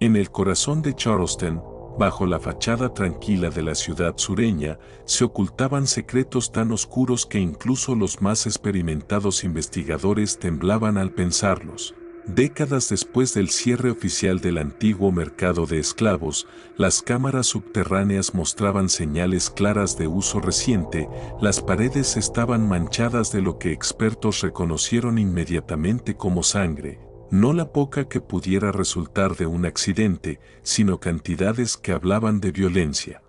En el corazón de Charleston, bajo la fachada tranquila de la ciudad sureña, se ocultaban secretos tan oscuros que incluso los más experimentados investigadores temblaban al pensarlos. Décadas después del cierre oficial del antiguo mercado de esclavos, las cámaras subterráneas mostraban señales claras de uso reciente, las paredes estaban manchadas de lo que expertos reconocieron inmediatamente como sangre. No la poca que pudiera resultar de un accidente, sino cantidades que hablaban de violencia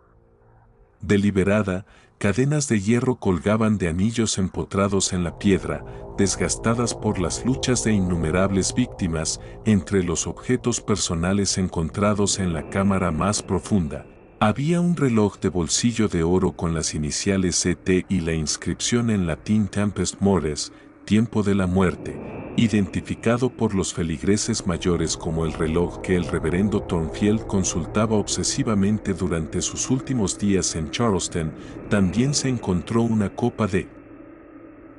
deliberada. Cadenas de hierro colgaban de anillos empotrados en la piedra, desgastadas por las luchas de innumerables víctimas. Entre los objetos personales encontrados en la cámara más profunda, había un reloj de bolsillo de oro con las iniciales CT y la inscripción en latín Tempest Mores, tiempo de la muerte, identificado por los feligreses mayores como el reloj que el reverendo Thornfield consultaba obsesivamente durante sus últimos días en Charleston. También se encontró una copa de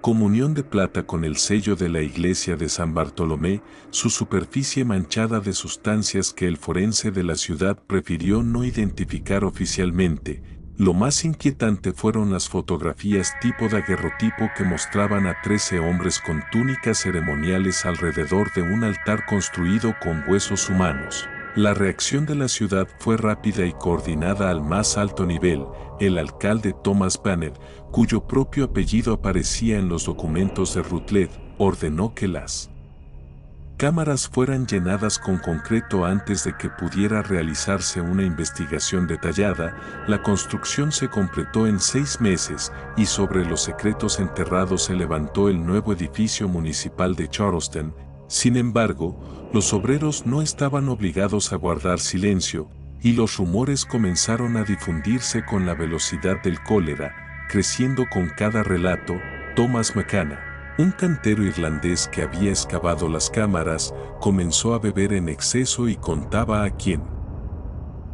comunión de plata con el sello de la iglesia de San Bartolomé, su superficie manchada de sustancias que el forense de la ciudad prefirió no identificar oficialmente. Lo más inquietante fueron las fotografías tipo daguerrotipo que mostraban a 13 hombres con túnicas ceremoniales alrededor de un altar construido con huesos humanos. La reacción de la ciudad fue rápida y coordinada al más alto nivel. El alcalde Thomas Banner, cuyo propio apellido aparecía en los documentos de Rutledge, ordenó que las cámaras fueran llenadas con concreto antes de que pudiera realizarse una investigación detallada. La construcción se completó en 6 meses y sobre los secretos enterrados se levantó el nuevo edificio municipal de Charleston. Sin embargo, los obreros no estaban obligados a guardar silencio, y los rumores comenzaron a difundirse con la velocidad del cólera, creciendo con cada relato. Thomas McCann, un cantero irlandés que había excavado las cámaras, comenzó a beber en exceso y contaba a quien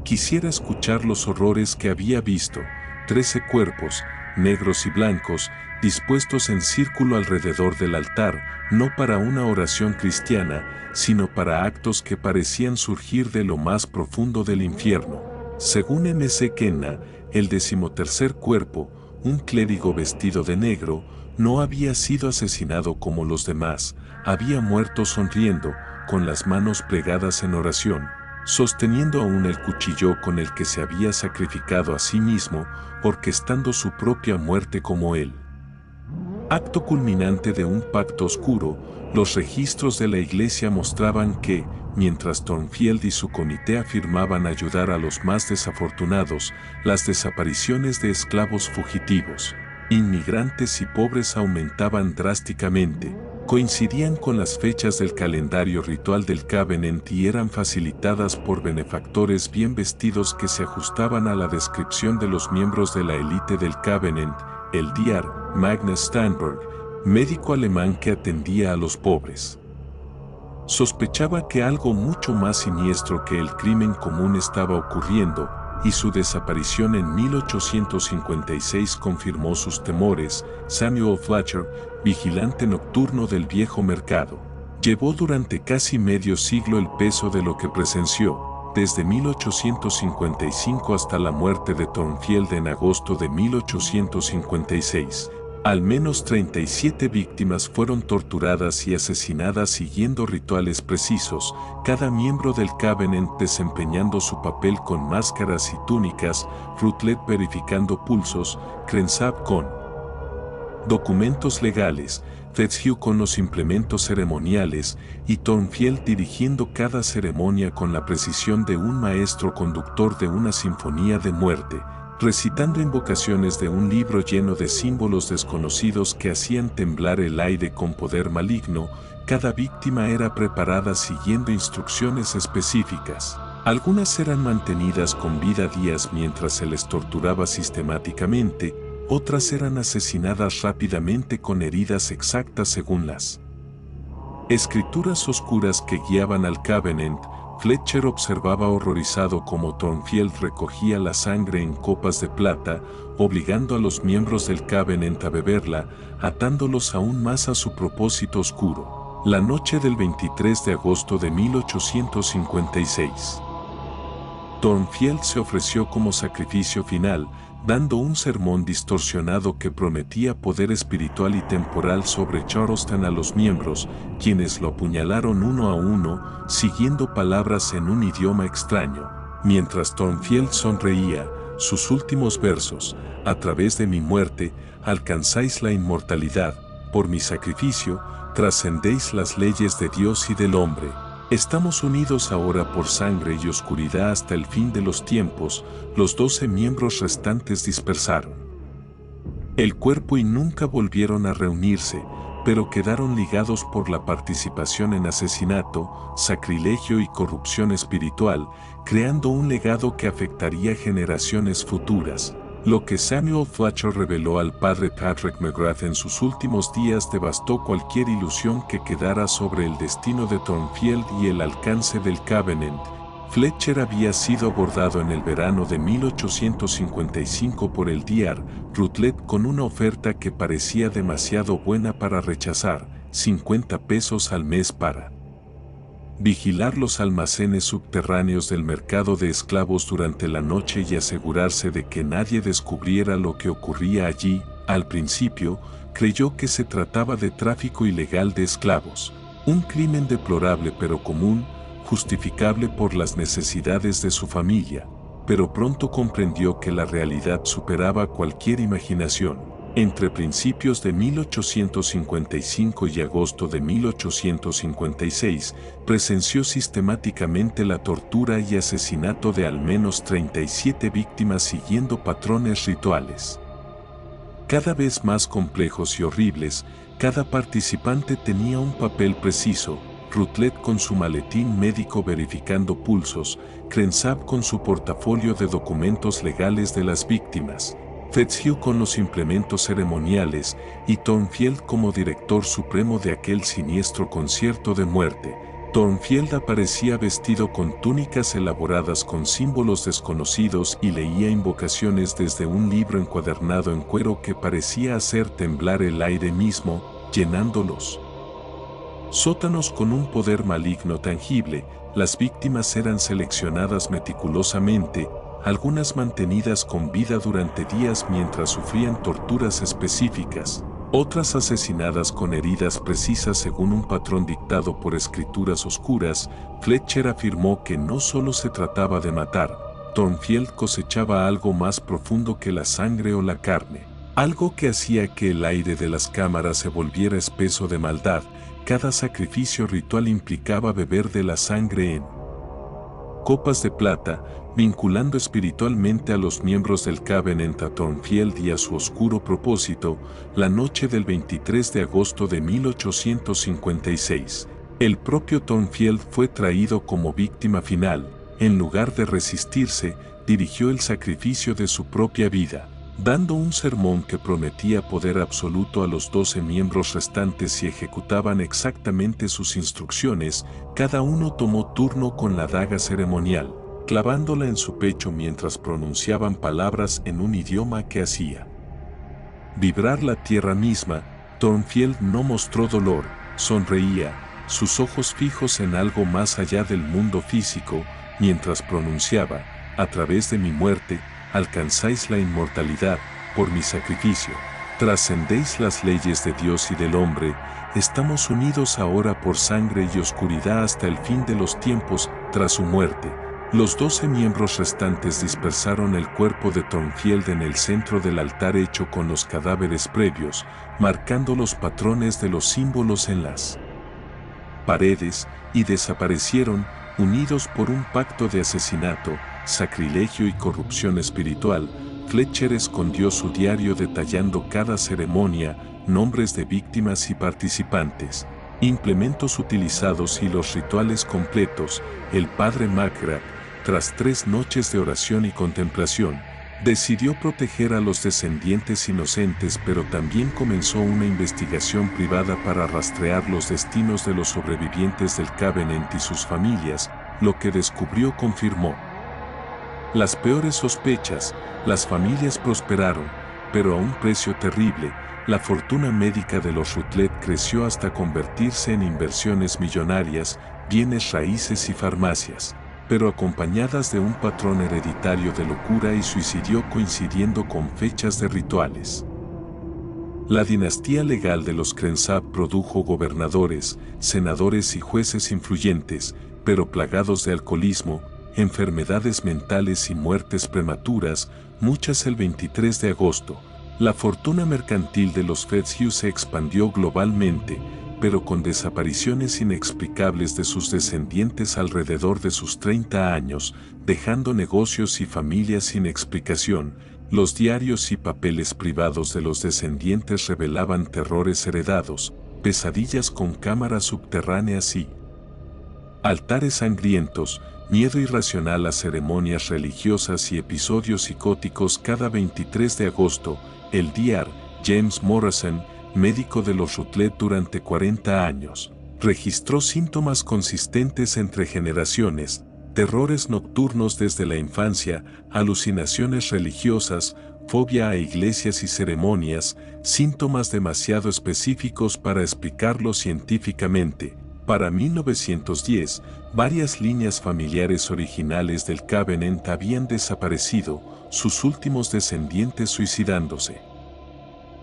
quisiera escuchar los horrores que había visto: 13 cuerpos, negros y blancos, dispuestos en círculo alrededor del altar, no para una oración cristiana, sino para actos que parecían surgir de lo más profundo del infierno. Según M.C. Kenna, el 13º cuerpo, un clérigo vestido de negro, no había sido asesinado como los demás, había muerto sonriendo, con las manos plegadas en oración, sosteniendo aún el cuchillo con el que se había sacrificado a sí mismo, orquestando su propia muerte como él. Acto culminante de un pacto oscuro. Los registros de la iglesia mostraban que, mientras Thornfield y su comité afirmaban ayudar a los más desafortunados, las desapariciones de esclavos fugitivos, inmigrantes y pobres aumentaban drásticamente. Coincidían con las fechas del calendario ritual del Covenant y eran facilitadas por benefactores bien vestidos que se ajustaban a la descripción de los miembros de la élite del Covenant. El Dr. Magnus Steinberg, médico alemán que atendía a los pobres, sospechaba que algo mucho más siniestro que el crimen común estaba ocurriendo, y su desaparición en 1856 confirmó sus temores. Samuel Fletcher, vigilante nocturno del viejo mercado, llevó durante casi medio siglo el peso de lo que presenció. Desde 1855 hasta la muerte de Thornfield en agosto de 1856, al menos 37 víctimas fueron torturadas y asesinadas siguiendo rituales precisos, cada miembro del Covenant desempeñando su papel con máscaras y túnicas, Rutledge verificando pulsos, Crenshaw con documentos legales, Fitzhugh con los implementos ceremoniales y Thornfield dirigiendo cada ceremonia con la precisión de un maestro conductor de una sinfonía de muerte, recitando invocaciones de un libro lleno de símbolos desconocidos que hacían temblar el aire con poder maligno. Cada víctima era preparada siguiendo instrucciones específicas. Algunas eran mantenidas con vida días mientras se les torturaba sistemáticamente, otras eran asesinadas rápidamente con heridas exactas según las escrituras oscuras que guiaban al Covenant. Fletcher observaba horrorizado cómo Thornfield recogía la sangre en copas de plata, obligando a los miembros del Covenant a beberla, atándolos aún más a su propósito oscuro. La noche del 23 de agosto de 1856, Thornfield se ofreció como sacrificio final, dando un sermón distorsionado que prometía poder espiritual y temporal sobre Charleston a los miembros, quienes lo apuñalaron uno a uno, siguiendo palabras en un idioma extraño. Mientras Thornfield sonreía, sus últimos versos: a través de mi muerte, alcanzáis la inmortalidad, por mi sacrificio, trascendéis las leyes de Dios y del hombre. Estamos unidos ahora por sangre y oscuridad hasta el fin de los tiempos. Los 12 miembros restantes dispersaron el cuerpo y nunca volvieron a reunirse, pero quedaron ligados por la participación en asesinato, sacrilegio y corrupción espiritual, creando un legado que afectaría generaciones futuras. Lo que Samuel Fletcher reveló al padre Patrick McGrath en sus últimos días devastó cualquier ilusión que quedara sobre el destino de Thornfield y el alcance del Covenant. Fletcher había sido abordado en el verano de 1855 por el Dr. Routledge con una oferta que parecía demasiado buena para rechazar: 50 pesos al mes para vigilar los almacenes subterráneos del mercado de esclavos durante la noche y asegurarse de que nadie descubriera lo que ocurría allí. Al principio, creyó que se trataba de tráfico ilegal de esclavos, un crimen deplorable pero común, justificable por las necesidades de su familia, pero pronto comprendió que la realidad superaba cualquier imaginación. Entre principios de 1855 y agosto de 1856, presenció sistemáticamente la tortura y asesinato de al menos 37 víctimas siguiendo patrones rituales cada vez más complejos y horribles. Cada participante tenía un papel preciso: Routledge con su maletín médico verificando pulsos, Crenshaw con su portafolio de documentos legales de las víctimas, Fitzhugh con los implementos ceremoniales y Thornfield como director supremo de aquel siniestro concierto de muerte. Thornfield aparecía vestido con túnicas elaboradas con símbolos desconocidos y leía invocaciones desde un libro encuadernado en cuero que parecía hacer temblar el aire mismo, llenando los sótanos con un poder maligno tangible. Las víctimas eran seleccionadas meticulosamente, algunas mantenidas con vida durante días mientras sufrían torturas específicas, otras asesinadas con heridas precisas según un patrón dictado por escrituras oscuras. Fletcher afirmó que no solo se trataba de matar, Thornfield cosechaba algo más profundo que la sangre o la carne, algo que hacía que el aire de las cámaras se volviera espeso de maldad. Cada sacrificio ritual implicaba beber de la sangre en copas de plata, vinculando espiritualmente a los miembros del Covenant a Thornfield y a su oscuro propósito. La noche del 23 de agosto de 1856, el propio Thornfield fue traído como víctima final. En lugar de resistirse, dirigió el sacrificio de su propia vida, dando un sermón que prometía poder absoluto a los 12 miembros restantes si ejecutaban exactamente sus instrucciones. Cada uno tomó turno con la daga ceremonial, clavándola en su pecho mientras pronunciaban palabras en un idioma que hacía vibrar la tierra misma. Thornfield no mostró dolor, sonreía, sus ojos fijos en algo más allá del mundo físico, mientras pronunciaba: a través de mi muerte, alcanzáis la inmortalidad, por mi sacrificio, trascendéis las leyes de Dios y del hombre. Estamos unidos ahora por sangre y oscuridad hasta el fin de los tiempos. Tras su muerte, los 12 miembros restantes dispersaron el cuerpo de Thornfield en el centro del altar hecho con los cadáveres previos, marcando los patrones de los símbolos en las paredes, y desaparecieron, unidos por un pacto de asesinato, sacrilegio y corrupción espiritual. Fletcher escondió su diario detallando cada ceremonia, nombres de víctimas y participantes, implementos utilizados y los rituales completos. El padre McGrath, tras 3 noches de oración y contemplación, decidió proteger a los descendientes inocentes, pero también comenzó una investigación privada para rastrear los destinos de los sobrevivientes del Covenant y sus familias. Lo que descubrió confirmó las peores sospechas. Las familias prosperaron, pero a un precio terrible. La fortuna médica de los Routledge creció hasta convertirse en inversiones millonarias, bienes raíces y farmacias. pero acompañadas de un patrón hereditario de locura y suicidio coincidiendo con fechas de rituales. La dinastía legal de los Crenshaw produjo gobernadores, senadores y jueces influyentes, pero plagados de alcoholismo, enfermedades mentales y muertes prematuras, muchas el 23 de agosto. La fortuna mercantil de los Fitzhugh se expandió globalmente, pero con desapariciones inexplicables de sus descendientes alrededor de sus 30 años, dejando negocios y familias sin explicación. Los diarios y papeles privados de los descendientes revelaban terrores heredados, pesadillas con cámaras subterráneas y altares sangrientos, miedo irracional a ceremonias religiosas y episodios psicóticos. Cada 23 de agosto, el Dr. James Morrison, médico de los Rutledge durante 40 años, registró síntomas consistentes entre generaciones, terrores nocturnos desde la infancia, alucinaciones religiosas, fobia a iglesias y ceremonias, síntomas demasiado específicos para explicarlo científicamente. Para 1910, varias líneas familiares originales del Covenant habían desaparecido, sus últimos descendientes suicidándose,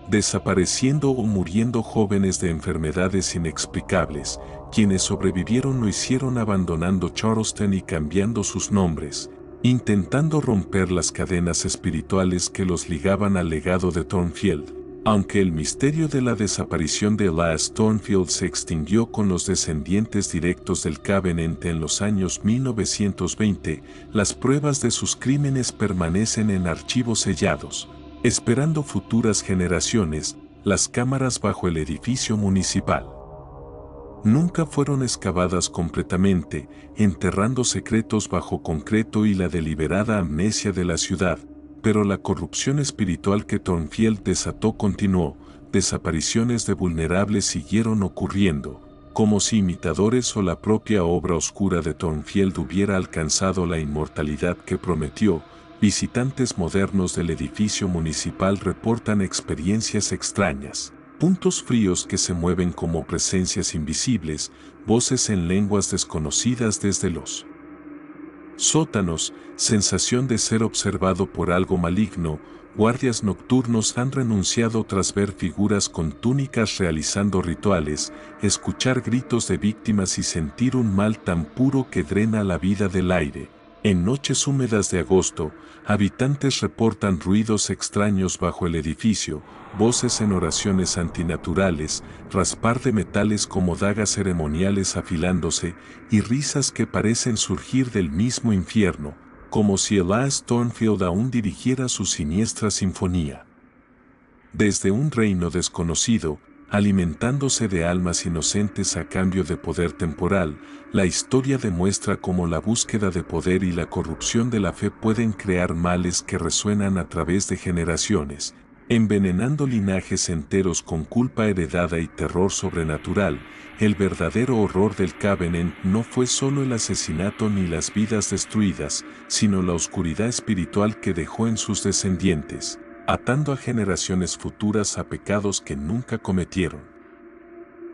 desapareciendo o muriendo jóvenes de enfermedades inexplicables. Quienes sobrevivieron lo hicieron abandonando Charleston y cambiando sus nombres, intentando romper las cadenas espirituales que los ligaban al legado de Thornfield. Aunque el misterio de la desaparición de Elias Thornfield se extinguió con los descendientes directos del Covenant en los años 1920, las pruebas de sus crímenes permanecen en archivos sellados, esperando futuras generaciones. Las cámaras bajo el edificio municipal nunca fueron excavadas completamente, enterrando secretos bajo concreto y la deliberada amnesia de la ciudad, pero la corrupción espiritual que Thornfield desató continuó. Desapariciones de vulnerables siguieron ocurriendo, como si imitadores o la propia obra oscura de Thornfield hubiera alcanzado la inmortalidad que prometió. Visitantes modernos del edificio municipal reportan experiencias extrañas, puntos fríos que se mueven como presencias invisibles, voces en lenguas desconocidas desde los sótanos, sensación de ser observado por algo maligno. Guardias nocturnos han renunciado tras ver figuras con túnicas realizando rituales, escuchar gritos de víctimas y sentir un mal tan puro que drena la vida del aire. En noches húmedas de agosto, habitantes reportan ruidos extraños bajo el edificio, voces en oraciones antinaturales, raspar de metales como dagas ceremoniales afilándose, y risas que parecen surgir del mismo infierno, como si Elias Thornfield aún dirigiera su siniestra sinfonía. Desde un reino desconocido, alimentándose de almas inocentes a cambio de poder temporal, la historia demuestra cómo la búsqueda de poder y la corrupción de la fe pueden crear males que resuenan a través de generaciones, envenenando linajes enteros con culpa heredada y terror sobrenatural. El verdadero horror del Covenant no fue solo el asesinato ni las vidas destruidas, sino la oscuridad espiritual que dejó en sus descendientes, atando a generaciones futuras a pecados que nunca cometieron,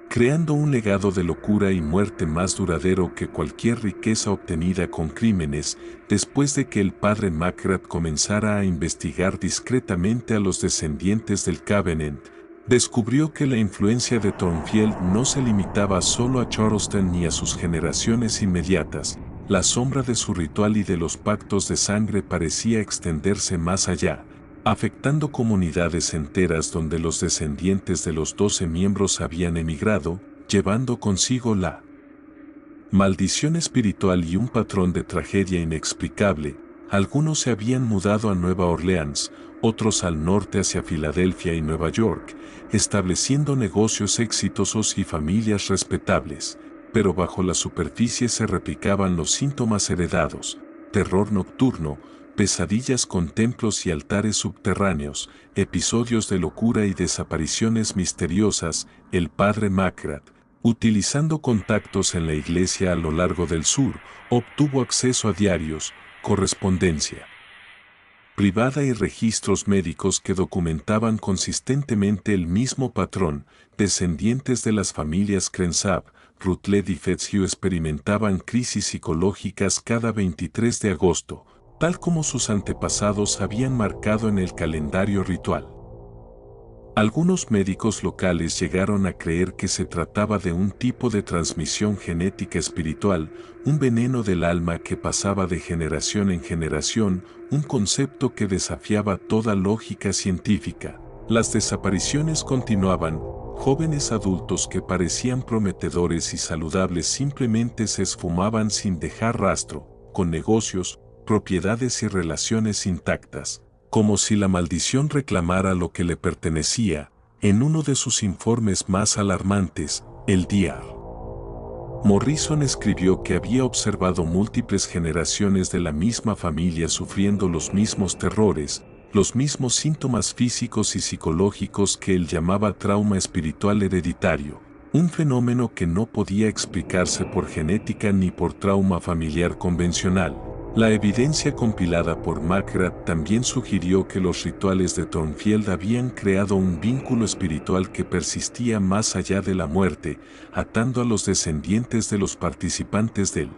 creando un legado de locura y muerte más duradero que cualquier riqueza obtenida con crímenes. Después de que el padre McGrath comenzara a investigar discretamente a los descendientes del Covenant, descubrió que la influencia de Thornfield no se limitaba solo a Charleston ni a sus generaciones inmediatas. La sombra de su ritual y de los pactos de sangre parecía extenderse más allá, afectando comunidades enteras donde los descendientes de los 12 miembros habían emigrado, llevando consigo la maldición espiritual y un patrón de tragedia inexplicable. Algunos se habían mudado a Nueva Orleans, otros al norte hacia Filadelfia y Nueva York, estableciendo negocios exitosos y familias respetables, pero bajo la superficie se replicaban los síntomas heredados: terror nocturno, pesadillas con templos y altares subterráneos, episodios de locura y desapariciones misteriosas. El padre McGrath, utilizando contactos en la iglesia a lo largo del sur, obtuvo acceso a diarios, correspondencia privada y registros médicos que documentaban consistentemente el mismo patrón. Descendientes de las familias Crenshaw, Rutledge y Fitzhugh experimentaban crisis psicológicas cada 23 de agosto, tal como sus antepasados habían marcado en el calendario ritual. Algunos médicos locales llegaron a creer que se trataba de un tipo de transmisión genética espiritual, un veneno del alma que pasaba de generación en generación, un concepto que desafiaba toda lógica científica. Las desapariciones continuaban, jóvenes adultos que parecían prometedores y saludables simplemente se esfumaban sin dejar rastro, con negocios, propiedades y relaciones intactas. Como si la maldición reclamara lo que le pertenecía. En uno de sus informes más alarmantes, el Dr. Morrison escribió que había observado múltiples generaciones de la misma familia sufriendo los mismos terrores, los mismos síntomas físicos y psicológicos que él llamaba trauma espiritual hereditario, un fenómeno que no podía explicarse por genética ni por trauma familiar convencional. La evidencia compilada por McGrath también sugirió que los rituales de Thornfield habían creado un vínculo espiritual que persistía más allá de la muerte, atando a los descendientes de los participantes del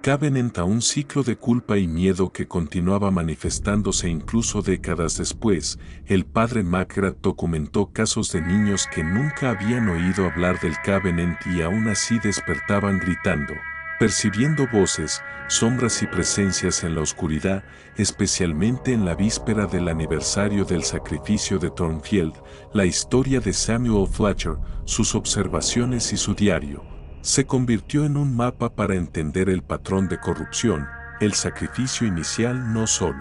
Covenant a un ciclo de culpa y miedo que continuaba manifestándose incluso décadas después. El padre McGrath documentó casos de niños que nunca habían oído hablar del Covenant y aún así despertaban gritando, percibiendo voces, sombras y presencias en la oscuridad, especialmente en la víspera del aniversario del sacrificio de Thornfield. La historia de Samuel Fletcher, sus observaciones y su diario, se convirtió en un mapa para entender el patrón de corrupción. El sacrificio inicial no solo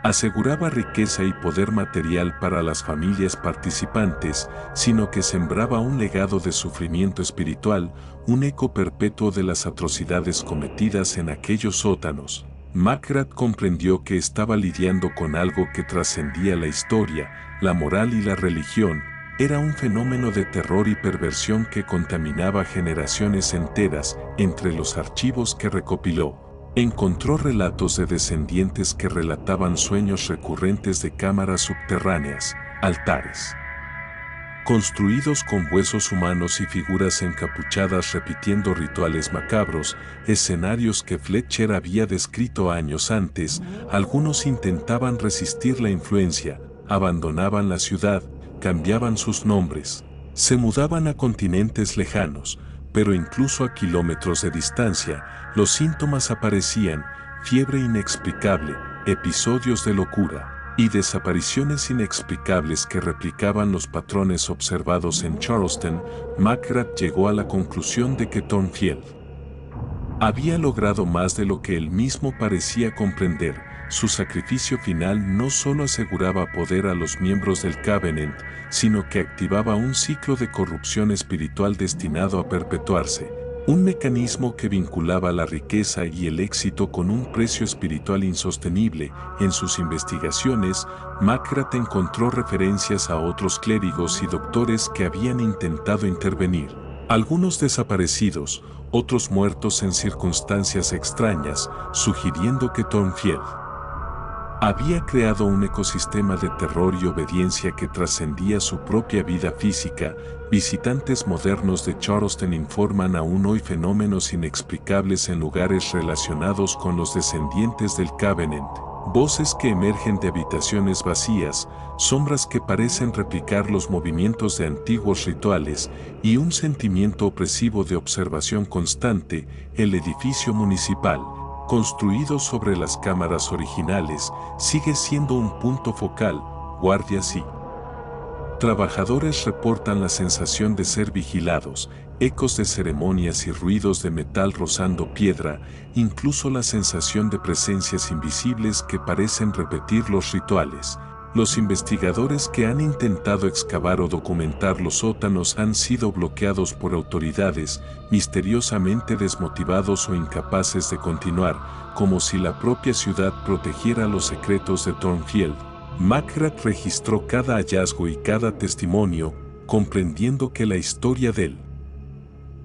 aseguraba riqueza y poder material para las familias participantes, sino que sembraba un legado de sufrimiento espiritual, un eco perpetuo de las atrocidades cometidas en aquellos sótanos. McGrath comprendió que estaba lidiando con algo que trascendía la historia, la moral y la religión. Era un fenómeno de terror y perversión que contaminaba generaciones enteras. Entre los archivos que recopiló, encontró relatos de descendientes que relataban sueños recurrentes de cámaras subterráneas, altares construidos con huesos humanos y figuras encapuchadas repitiendo rituales macabros, escenarios que Fletcher había descrito años antes. Algunos intentaban resistir la influencia, abandonaban la ciudad, cambiaban sus nombres, se mudaban a continentes lejanos, pero incluso a kilómetros de distancia, los síntomas aparecían: fiebre inexplicable, episodios de locura y desapariciones inexplicables que replicaban los patrones observados en Charleston. McGrath llegó a la conclusión de que Thornfield había logrado más de lo que él mismo parecía comprender. Su sacrificio final no solo aseguraba poder a los miembros del Covenant, sino que activaba un ciclo de corrupción espiritual destinado a perpetuarse, un mecanismo que vinculaba la riqueza y el éxito con un precio espiritual insostenible. En sus investigaciones, McGrath encontró referencias a otros clérigos y doctores que habían intentado intervenir, algunos desaparecidos, otros muertos en circunstancias extrañas, sugiriendo que Thornfield había creado un ecosistema de terror y obediencia que trascendía su propia vida física. Visitantes modernos de Charleston informan aún hoy fenómenos inexplicables en lugares relacionados con los descendientes del Covenant, voces que emergen de habitaciones vacías, sombras que parecen replicar los movimientos de antiguos rituales, y un sentimiento opresivo de observación constante. El edificio municipal, construido sobre las cámaras originales, sigue siendo un punto focal. Guardias y trabajadores reportan la sensación de ser vigilados, ecos de ceremonias y ruidos de metal rozando piedra, incluso la sensación de presencias invisibles que parecen repetir los rituales. Los investigadores que han intentado excavar o documentar los sótanos han sido bloqueados por autoridades, misteriosamente desmotivados o incapaces de continuar, como si la propia ciudad protegiera los secretos de Thornfield. McGrath registró cada hallazgo y cada testimonio, comprendiendo que la historia del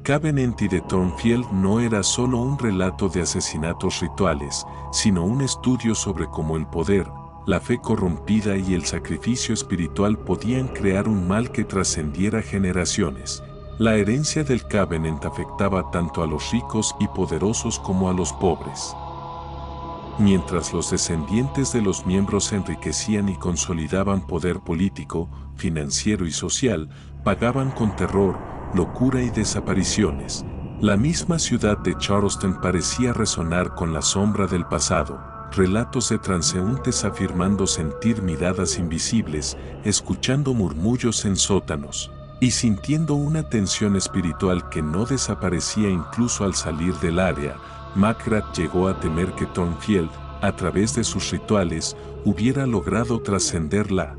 Covenant y de Thornfield no era solo un relato de asesinatos rituales, sino un estudio sobre cómo el poder, la fe corrompida y el sacrificio espiritual podían crear un mal que trascendiera generaciones. La herencia del Covenant afectaba tanto a los ricos y poderosos como a los pobres. Mientras los descendientes de los miembros se enriquecían y consolidaban poder político, financiero y social, pagaban con terror, locura y desapariciones. La misma ciudad de Charleston parecía resonar con la sombra del pasado, relatos de transeúntes afirmando sentir miradas invisibles, escuchando murmullos en sótanos, y sintiendo una tensión espiritual que no desaparecía incluso al salir del área. McGrath llegó a temer que Thornfield, a través de sus rituales, hubiera logrado trascender la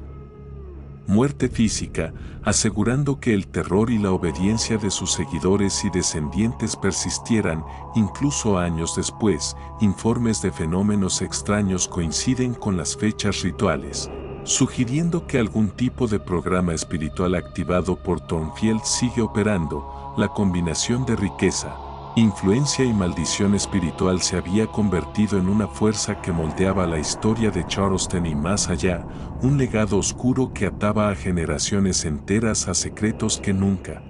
muerte física, asegurando que el terror y la obediencia de sus seguidores y descendientes persistieran, incluso años después. Informes de fenómenos extraños coinciden con las fechas rituales, sugiriendo que algún tipo de programa espiritual activado por Thornfield sigue operando. La combinación de riqueza, influencia y maldición espiritual se había convertido en una fuerza que moldeaba la historia de Charleston y más allá, un legado oscuro que ataba a generaciones enteras a secretos que nunca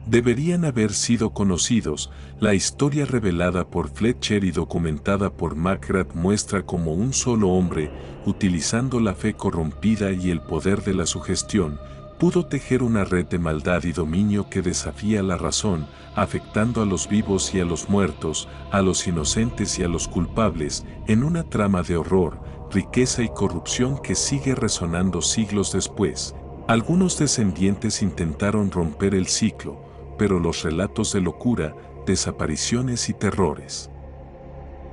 deberían haber sido conocidos. La historia revelada por Fletcher y documentada por McGrath muestra cómo un solo hombre, utilizando la fe corrompida y el poder de la sugestión, pudo tejer una red de maldad y dominio que desafía la razón, afectando a los vivos y a los muertos, a los inocentes y a los culpables, en una trama de horror, riqueza y corrupción que sigue resonando siglos después. Algunos descendientes intentaron romper el ciclo, pero los relatos de locura, desapariciones y terrores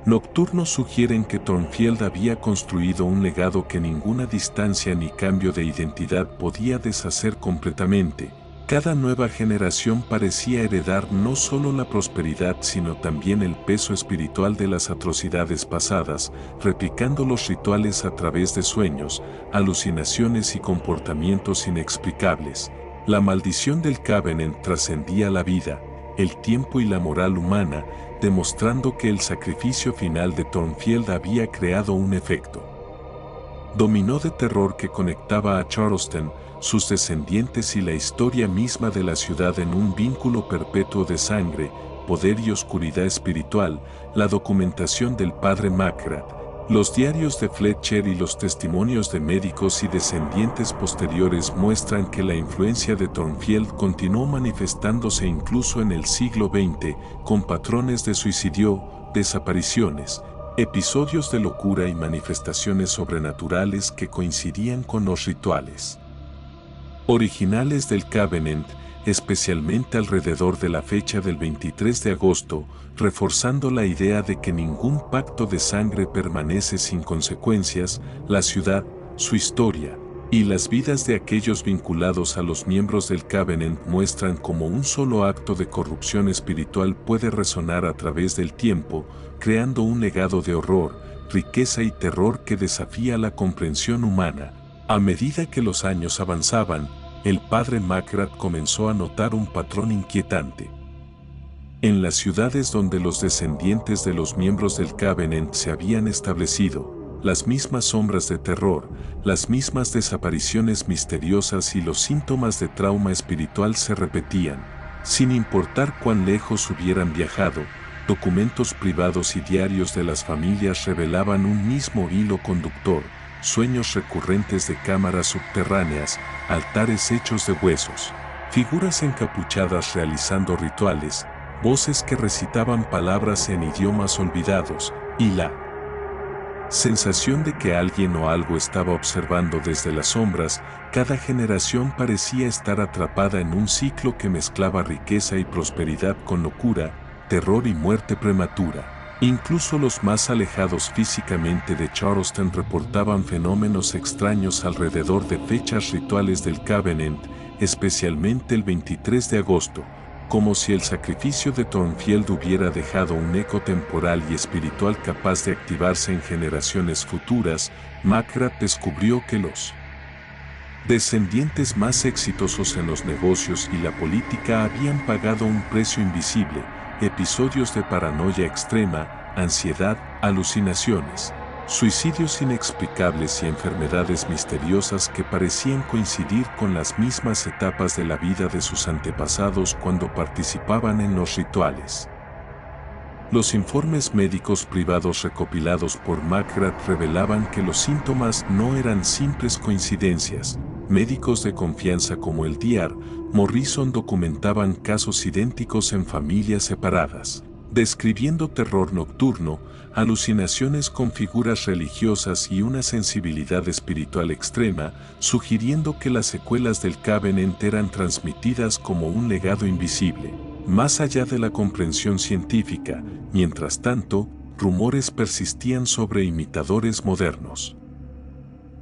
nocturnos sugieren que Thornfield había construido un legado que ninguna distancia ni cambio de identidad podía deshacer completamente. Cada nueva generación parecía heredar no solo la prosperidad sino también el peso espiritual de las atrocidades pasadas, replicando los rituales a través de sueños, alucinaciones y comportamientos inexplicables. La maldición del Covenant trascendía la vida, el tiempo y la moral humana, demostrando que el sacrificio final de Thornfield había creado un efecto dominó de terror que conectaba a Charleston, sus descendientes y la historia misma de la ciudad en un vínculo perpetuo de sangre, poder y oscuridad espiritual. La documentación del padre McGrath, los diarios de Fletcher y los testimonios de médicos y descendientes posteriores muestran que la influencia de Thornfield continuó manifestándose incluso en el siglo XX, con patrones de suicidio, desapariciones, episodios de locura y manifestaciones sobrenaturales que coincidían con los rituales originales del Covenant, especialmente alrededor de la fecha del 23 de agosto, reforzando la idea de que ningún pacto de sangre permanece sin consecuencias. La ciudad, su historia y las vidas de aquellos vinculados a los miembros del Covenant muestran cómo un solo acto de corrupción espiritual puede resonar a través del tiempo, creando un legado de horror, riqueza y terror que desafía la comprensión humana. A medida que los años avanzaban, el padre McGrath comenzó a notar un patrón inquietante. En las ciudades donde los descendientes de los miembros del Covenant se habían establecido, las mismas sombras de terror, las mismas desapariciones misteriosas y los síntomas de trauma espiritual se repetían, sin importar cuán lejos hubieran viajado. Documentos privados y diarios de las familias revelaban un mismo hilo conductor: sueños recurrentes de cámaras subterráneas, altares hechos de huesos, figuras encapuchadas realizando rituales, voces que recitaban palabras en idiomas olvidados, y la sensación de que alguien o algo estaba observando desde las sombras. Cada generación parecía estar atrapada en un ciclo que mezclaba riqueza y prosperidad con locura, terror y muerte prematura. Incluso los más alejados físicamente de Charleston reportaban fenómenos extraños alrededor de fechas rituales del Covenant, especialmente el 23 de agosto, como si el sacrificio de Thornfield hubiera dejado un eco temporal y espiritual capaz de activarse en generaciones futuras. McGrath descubrió que los descendientes más exitosos en los negocios y la política habían pagado un precio invisible: episodios de paranoia extrema, ansiedad, alucinaciones, Suicidios inexplicables y enfermedades misteriosas que parecían coincidir con las mismas etapas de la vida de sus antepasados cuando participaban en los rituales. Los informes médicos privados recopilados por McGrath revelaban que los síntomas no eran simples coincidencias. Médicos de confianza como el Dr. Morrison documentaban casos idénticos en familias separadas, describiendo terror nocturno, alucinaciones con figuras religiosas y una sensibilidad espiritual extrema, sugiriendo que las secuelas del Covenant eran transmitidas como un legado invisible, más allá de la comprensión científica. Mientras tanto, rumores persistían sobre imitadores modernos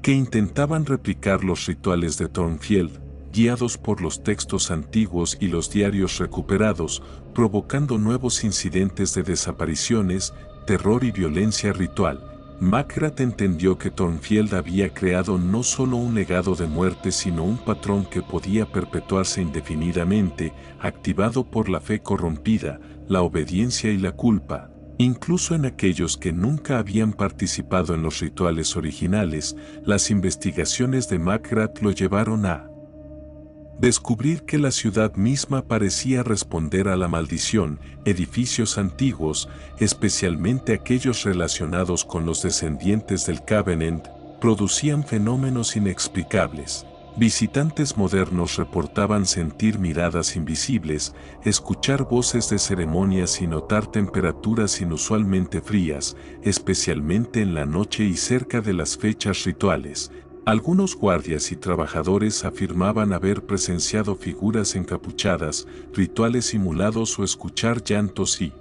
que intentaban replicar los rituales de Thornfield, guiados por los textos antiguos y los diarios recuperados, provocando nuevos incidentes de desapariciones, terror y violencia ritual. McGrath entendió que Thornfield había creado no solo un legado de muerte sino un patrón que podía perpetuarse indefinidamente, activado por la fe corrompida, la obediencia y la culpa. Incluso en aquellos que nunca habían participado en los rituales originales, las investigaciones de McGrath lo llevaron a descubrir que la ciudad misma parecía responder a la maldición. Edificios antiguos, especialmente aquellos relacionados con los descendientes del Covenant, producían fenómenos inexplicables. Visitantes modernos reportaban sentir miradas invisibles, escuchar voces de ceremonias y notar temperaturas inusualmente frías, especialmente en la noche y cerca de las fechas rituales. Algunos guardias y trabajadores afirmaban haber presenciado figuras encapuchadas, rituales simulados o escuchar llantos y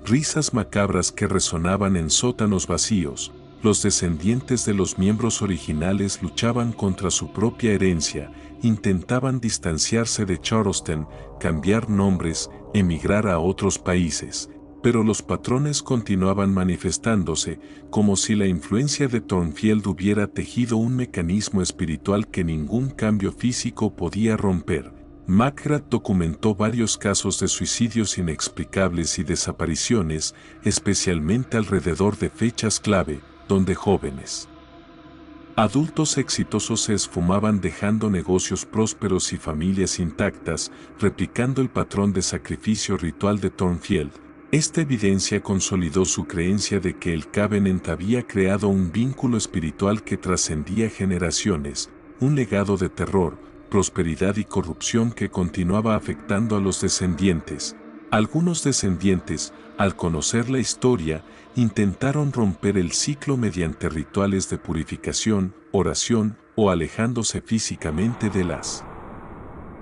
risas macabras que resonaban en sótanos vacíos. Los descendientes de los miembros originales luchaban contra su propia herencia, intentaban distanciarse de Charleston, cambiar nombres, emigrar a otros países. Pero los patrones continuaban manifestándose, como si la influencia de Thornfield hubiera tejido un mecanismo espiritual que ningún cambio físico podía romper. McGrath documentó varios casos de suicidios inexplicables y desapariciones, especialmente alrededor de fechas clave, donde jóvenes adultos exitosos se esfumaban dejando negocios prósperos y familias intactas, replicando el patrón de sacrificio ritual de Thornfield. Esta evidencia consolidó su creencia de que el Covenant había creado un vínculo espiritual que trascendía generaciones, un legado de terror, prosperidad y corrupción que continuaba afectando a los descendientes. Algunos descendientes, al conocer la historia, intentaron romper el ciclo mediante rituales de purificación, oración o alejándose físicamente de las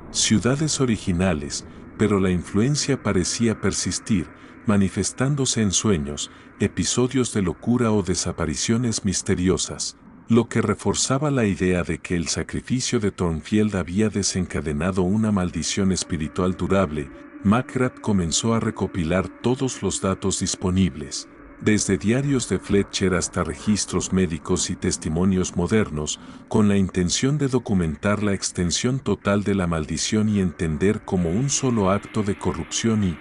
ciudades originales, pero la influencia parecía persistir, manifestándose en sueños, episodios de locura o desapariciones misteriosas, lo que reforzaba la idea de que el sacrificio de Thornfield había desencadenado una maldición espiritual durable. McGrath comenzó a recopilar todos los datos disponibles, desde diarios de Fletcher hasta registros médicos y testimonios modernos, con la intención de documentar la extensión total de la maldición y entender cómo un solo acto de corrupción y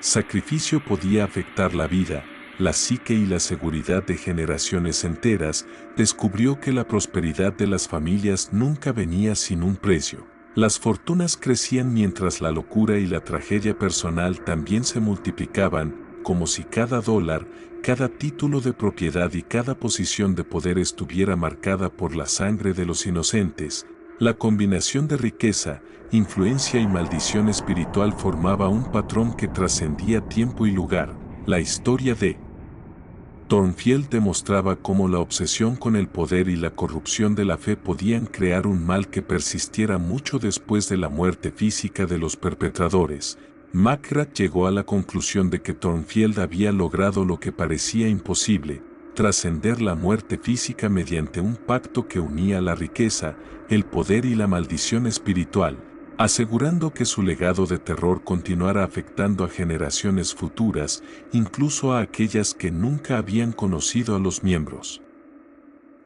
sacrificio podía afectar la vida, la psique y la seguridad de generaciones enteras. Descubrió que la prosperidad de las familias nunca venía sin un precio. Las fortunas crecían mientras la locura y la tragedia personal también se multiplicaban, como si cada dólar, cada título de propiedad y cada posición de poder estuviera marcada por la sangre de los inocentes. La combinación de riqueza, influencia y maldición espiritual formaba un patrón que trascendía tiempo y lugar. La historia de Thornfield demostraba cómo la obsesión con el poder y la corrupción de la fe podían crear un mal que persistiera mucho después de la muerte física de los perpetradores. McGrath llegó a la conclusión de que Thornfield había logrado lo que parecía imposible, trascender la muerte física mediante un pacto que unía la riqueza, el poder y la maldición espiritual, asegurando que su legado de terror continuara afectando a generaciones futuras, incluso a aquellas que nunca habían conocido a los miembros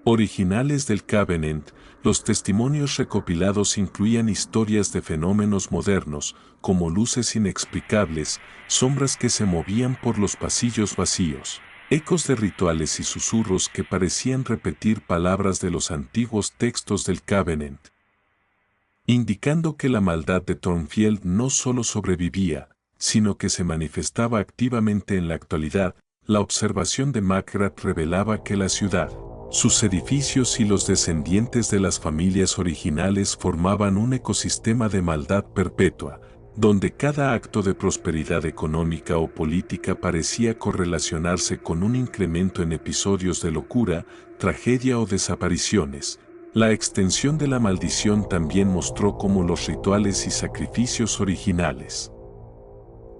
originales del Covenant. Los testimonios recopilados incluían historias de fenómenos modernos, como luces inexplicables, sombras que se movían por los pasillos vacíos, ecos de rituales y susurros que parecían repetir palabras de los antiguos textos del Covenant, indicando que la maldad de Thornfield no solo sobrevivía, sino que se manifestaba activamente en la actualidad. La observación de McGrath revelaba que la ciudad, sus edificios y los descendientes de las familias originales formaban un ecosistema de maldad perpetua, donde cada acto de prosperidad económica o política parecía correlacionarse con un incremento en episodios de locura, tragedia o desapariciones. La extensión de la maldición también mostró cómo los rituales y sacrificios originales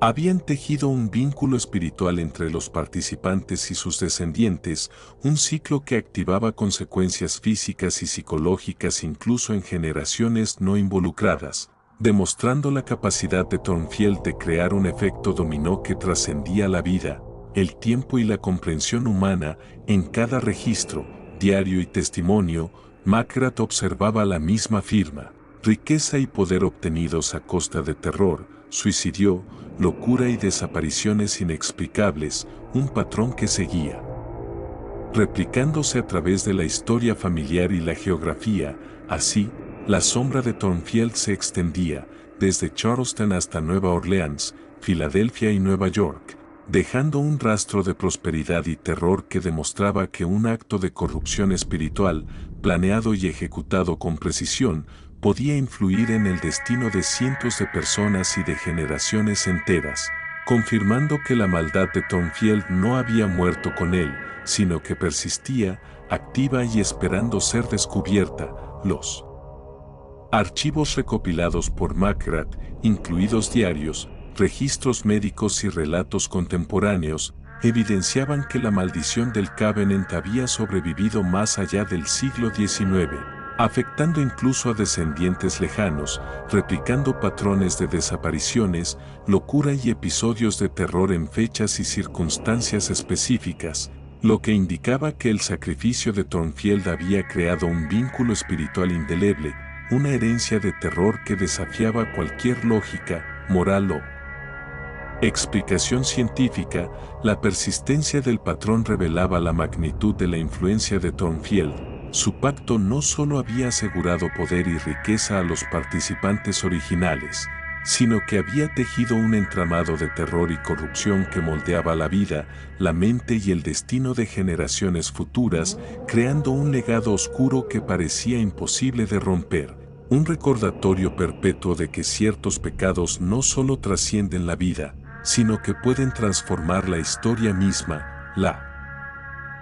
habían tejido un vínculo espiritual entre los participantes y sus descendientes, un ciclo que activaba consecuencias físicas y psicológicas incluso en generaciones no involucradas, demostrando la capacidad de Thornfield de crear un efecto dominó que trascendía la vida, el tiempo y la comprensión humana. En cada registro, diario y testimonio, McGrath observaba la misma firma: riqueza y poder obtenidos a costa de terror, suicidio, locura y desapariciones inexplicables, un patrón que seguía replicándose a través de la historia familiar y la geografía. Así, la sombra de Thornfield se extendía desde Charleston hasta Nueva Orleans, Filadelfia y Nueva York, dejando un rastro de prosperidad y terror que demostraba que un acto de corrupción espiritual, planeado y ejecutado con precisión, podía influir en el destino de cientos de personas y de generaciones enteras, confirmando que la maldad de Thornfield no había muerto con él, sino que persistía, activa y esperando ser descubierta. Los archivos recopilados por McGrath, incluidos diarios, registros médicos y relatos contemporáneos, evidenciaban que la maldición del Covenant había sobrevivido más allá del siglo XIX, afectando incluso a descendientes lejanos, replicando patrones de desapariciones, locura y episodios de terror en fechas y circunstancias específicas, lo que indicaba que el sacrificio de Thornfield había creado un vínculo espiritual indeleble, una herencia de terror que desafiaba cualquier lógica, moral o explicación científica. La persistencia del patrón revelaba la magnitud de la influencia de Thornfield. Su pacto no solo había asegurado poder y riqueza a los participantes originales, sino que había tejido un entramado de terror y corrupción que moldeaba la vida, la mente y el destino de generaciones futuras, creando un legado oscuro que parecía imposible de romper, un recordatorio perpetuo de que ciertos pecados no solo trascienden la vida, sino que pueden transformar la historia misma. La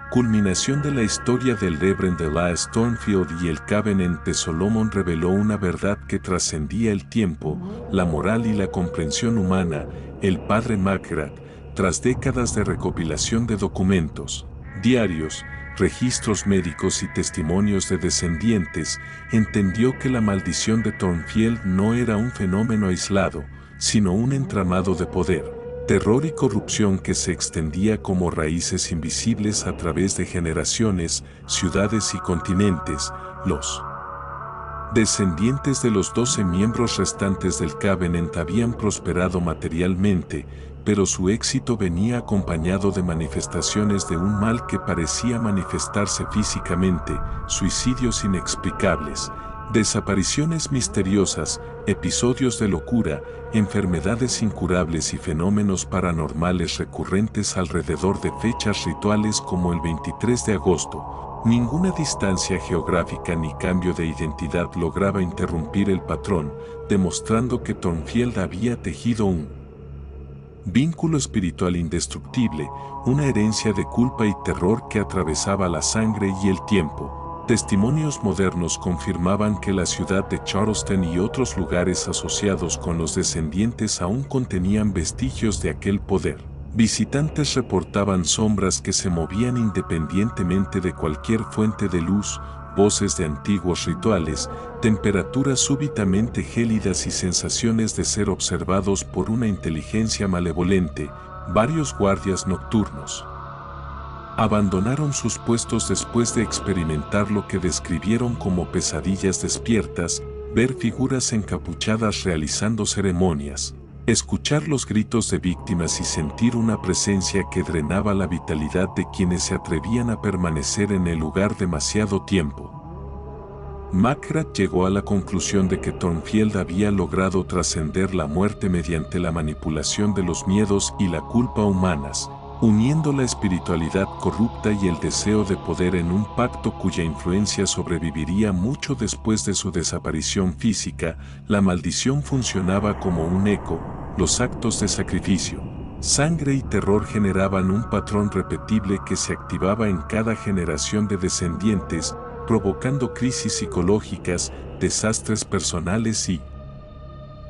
culminación de la historia del Reverend Elias Thornfield y el Covenant de Solomon reveló una verdad que trascendía el tiempo, la moral y la comprensión humana. El padre McGrath, tras décadas de recopilación de documentos, diarios, registros médicos y testimonios de descendientes, entendió que la maldición de Thornfield no era un fenómeno aislado, sino un entramado de poder, terror y corrupción que se extendía como raíces invisibles a través de generaciones, ciudades y continentes. Los descendientes de los 12 miembros restantes del Covenant habían prosperado materialmente, pero su éxito venía acompañado de manifestaciones de un mal que parecía manifestarse físicamente: suicidios inexplicables, desapariciones misteriosas, episodios de locura, enfermedades incurables y fenómenos paranormales recurrentes alrededor de fechas rituales como el 23 de agosto. Ninguna distancia geográfica ni cambio de identidad lograba interrumpir el patrón, demostrando que Thornfield había tejido un vínculo espiritual indestructible, una herencia de culpa y terror que atravesaba la sangre y el tiempo. Testimonios modernos confirmaban que la ciudad de Charleston y otros lugares asociados con los descendientes aún contenían vestigios de aquel poder. Visitantes reportaban sombras que se movían independientemente de cualquier fuente de luz, voces de antiguos rituales, temperaturas súbitamente gélidas y sensaciones de ser observados por una inteligencia malevolente. Varios guardias nocturnos abandonaron sus puestos después de experimentar lo que describieron como pesadillas despiertas, ver figuras encapuchadas realizando ceremonias, Escuchar los gritos de víctimas y sentir una presencia que drenaba la vitalidad de quienes se atrevían a permanecer en el lugar demasiado tiempo. Macrath llegó a la conclusión de que Thornfield había logrado trascender la muerte mediante la manipulación de los miedos y la culpa humanas, uniendo la espiritualidad corrupta y el deseo de poder en un pacto cuya influencia sobreviviría mucho después de su desaparición física. La maldición funcionaba como un eco. Los actos de sacrificio, sangre y terror generaban un patrón repetible que se activaba en cada generación de descendientes, provocando crisis psicológicas, desastres personales y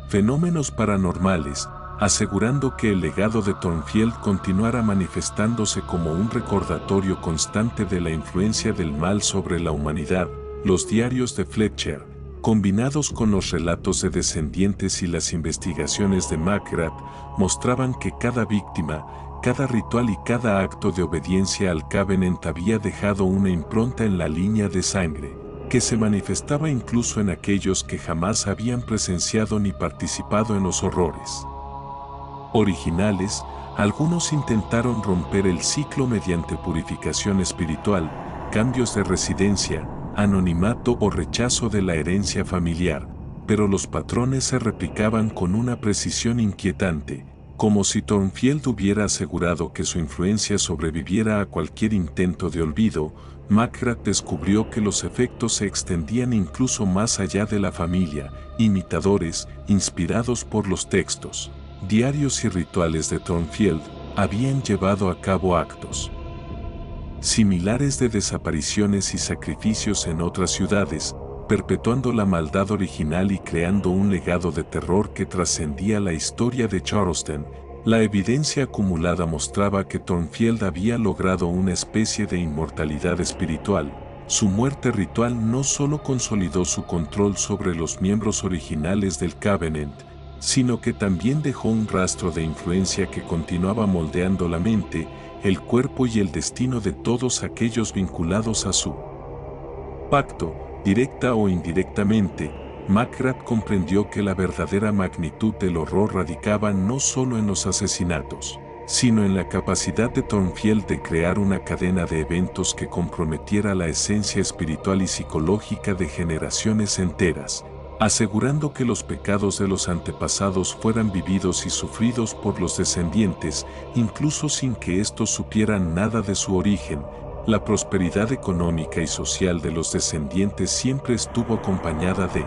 fenómenos paranormales, asegurando que el legado de Thornfield continuara manifestándose como un recordatorio constante de la influencia del mal sobre la humanidad. Los diarios de Fletcher, combinados con los relatos de descendientes y las investigaciones de Macrath, mostraban que cada víctima, cada ritual y cada acto de obediencia al Covenant había dejado una impronta en la línea de sangre, que se manifestaba incluso en aquellos que jamás habían presenciado ni participado en los horrores originales. Algunos intentaron romper el ciclo mediante purificación espiritual, cambios de residencia, anonimato o rechazo de la herencia familiar, pero los patrones se replicaban con una precisión inquietante, como si Thornfield hubiera asegurado que su influencia sobreviviera a cualquier intento de olvido. Macrath descubrió que los efectos se extendían incluso más allá de la familia. Imitadores, inspirados por los textos, diarios y rituales de Thornfield, habían llevado a cabo actos similares de desapariciones y sacrificios en otras ciudades, perpetuando la maldad original y creando un legado de terror que trascendía la historia de Charleston. La evidencia acumulada mostraba que Thornfield había logrado una especie de inmortalidad espiritual. Su muerte ritual no solo consolidó su control sobre los miembros originales del Covenant, sino que también dejó un rastro de influencia que continuaba moldeando la mente, el cuerpo y el destino de todos aquellos vinculados a su pacto. Directa o indirectamente, Macrath comprendió que la verdadera magnitud del horror radicaba no solo en los asesinatos, sino en la capacidad de Thornfield de crear una cadena de eventos que comprometiera la esencia espiritual y psicológica de generaciones enteras, asegurando que los pecados de los antepasados fueran vividos y sufridos por los descendientes, incluso sin que estos supieran nada de su origen. La prosperidad económica y social de los descendientes siempre estuvo acompañada de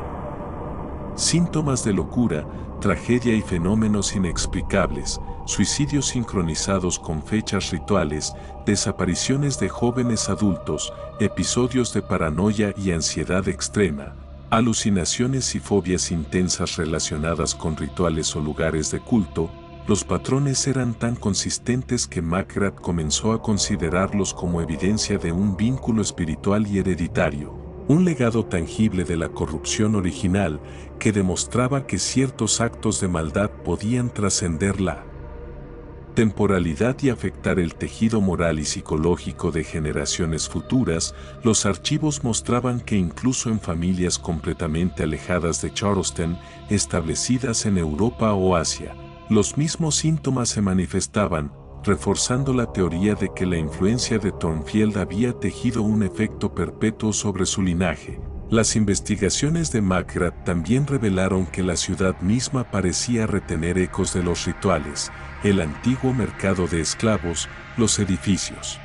síntomas de locura, tragedia y fenómenos inexplicables, suicidios sincronizados con fechas rituales, desapariciones de jóvenes adultos, episodios de paranoia y ansiedad extrema, alucinaciones y fobias intensas relacionadas con rituales o lugares de culto. Los patrones eran tan consistentes que Macrath comenzó a considerarlos como evidencia de un vínculo espiritual y hereditario, un legado tangible de la corrupción original que demostraba que ciertos actos de maldad podían trascender la temporalidad y afectar el tejido moral y psicológico de generaciones futuras. Los archivos mostraban que incluso en familias completamente alejadas de Charleston, establecidas en Europa o Asia, los mismos síntomas se manifestaban, reforzando la teoría de que la influencia de Thornfield había tejido un efecto perpetuo sobre su linaje. Las investigaciones de Macrath también revelaron que la ciudad misma parecía retener ecos de los rituales, el antiguo mercado de esclavos, los edificios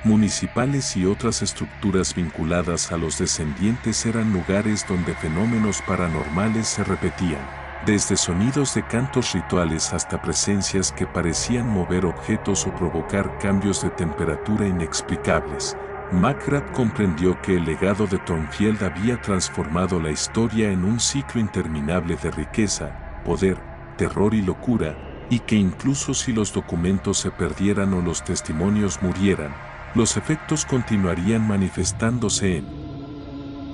municipales y otras estructuras vinculadas a los descendientes eran lugares donde fenómenos paranormales se repetían, desde sonidos de cantos rituales hasta presencias que parecían mover objetos o provocar cambios de temperatura inexplicables. Macrath comprendió que el legado de Thornfield había transformado la historia en un ciclo interminable de riqueza, poder, terror y locura, y que incluso si los documentos se perdieran o los testimonios murieran, los efectos continuarían manifestándose en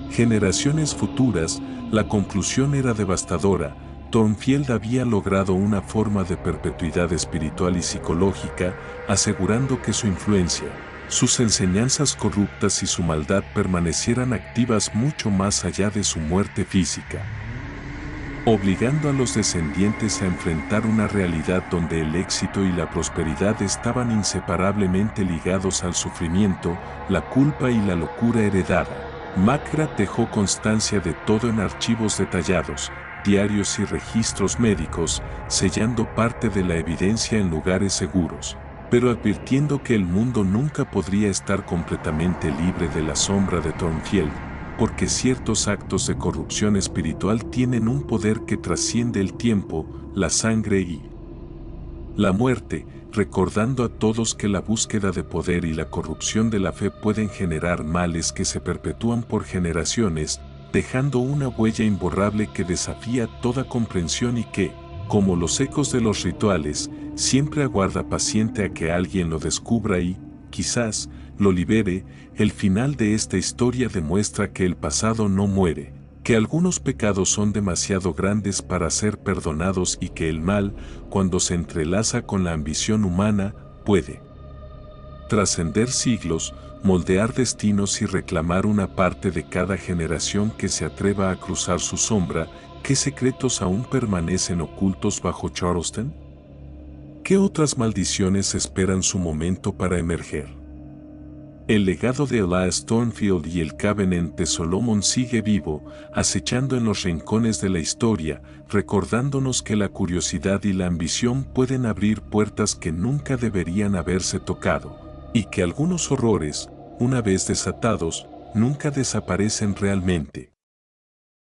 generaciones futuras. La conclusión era devastadora. Thornfield había logrado una forma de perpetuidad espiritual y psicológica, asegurando que su influencia, sus enseñanzas corruptas y su maldad permanecieran activas mucho más allá de su muerte física. obligando a los descendientes a enfrentar una realidad donde el éxito y la prosperidad estaban inseparablemente ligados al sufrimiento, la culpa y la locura heredada. McGrath dejó constancia de todo en archivos detallados, diarios y registros médicos, sellando parte de la evidencia en lugares seguros, pero advirtiendo que el mundo nunca podría estar completamente libre de la sombra de Thornfield, porque ciertos actos de corrupción espiritual tienen un poder que trasciende el tiempo, la sangre y la muerte, recordando a todos que la búsqueda de poder y la corrupción de la fe pueden generar males que se perpetúan por generaciones, dejando una huella imborrable que desafía toda comprensión y que, como los ecos de los rituales, siempre aguarda paciente a que alguien lo descubra y, quizás, lo libere. El final de esta historia demuestra que el pasado no muere, que algunos pecados son demasiado grandes para ser perdonados y que el mal, cuando se entrelaza con la ambición humana, puede trascender siglos, moldear destinos y reclamar una parte de cada generación que se atreva a cruzar su sombra. ¿Qué secretos aún permanecen ocultos bajo Charleston? ¿Qué otras maldiciones esperan su momento para emerger? El legado de Elias Thornfield y el Covenant de Solomon sigue vivo, acechando en los rincones de la historia, recordándonos que la curiosidad y la ambición pueden abrir puertas que nunca deberían haberse tocado, y que algunos horrores, una vez desatados, nunca desaparecen realmente.